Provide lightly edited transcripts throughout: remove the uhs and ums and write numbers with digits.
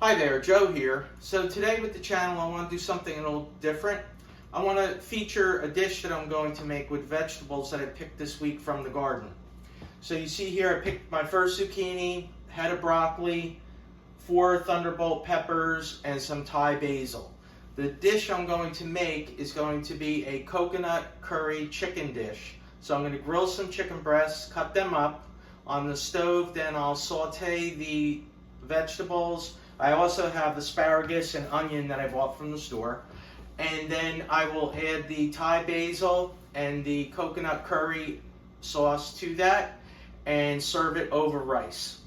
Hi there, Joe here. So today with the channel I want to do something a little different. I want to feature a dish that I'm going to make with vegetables that I picked this week from the garden. So you see here I picked my first zucchini, head of broccoli, 4 thunderbolt peppers, and some Thai basil. The dish I'm going to make is going to be a coconut curry chicken dish. So I'm going to grill some chicken breasts, cut them up on the stove, then I'll saute the vegetables. I also have asparagus and onion that I bought from the store. And then I will add the Thai basil and the coconut curry sauce to that and serve it over rice.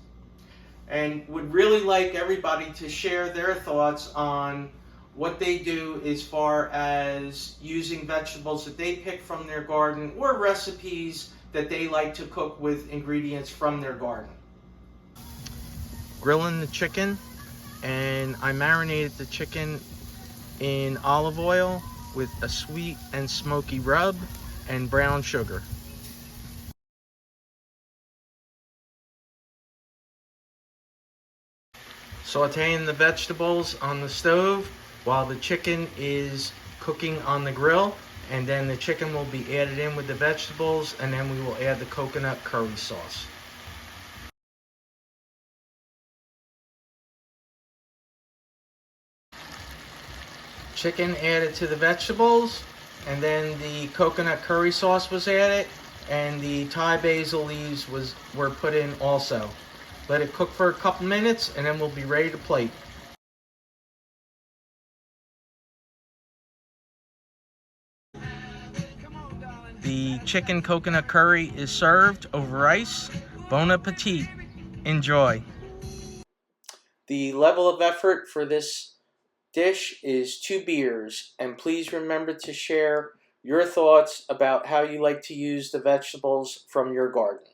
And would really like everybody to share their thoughts on what they do as far as using vegetables that they pick from their garden or recipes that they like to cook with ingredients from their garden. Grilling the chicken, and I marinated the chicken in olive oil with a sweet and smoky rub and brown sugar. Sauteing the vegetables on the stove while the chicken is cooking on the grill, and then the chicken will be added in with the vegetables, and then we will add the coconut curry sauce. Chicken added to the vegetables, and then the coconut curry sauce was added, and the Thai basil leaves were put in also. Let it cook for a couple minutes, and then we'll be ready to plate. The chicken coconut curry is served over rice. Bon appetit. Enjoy. The level of effort for this dish is 2 beers, and please remember to share your thoughts about how you like to use the vegetables from your garden.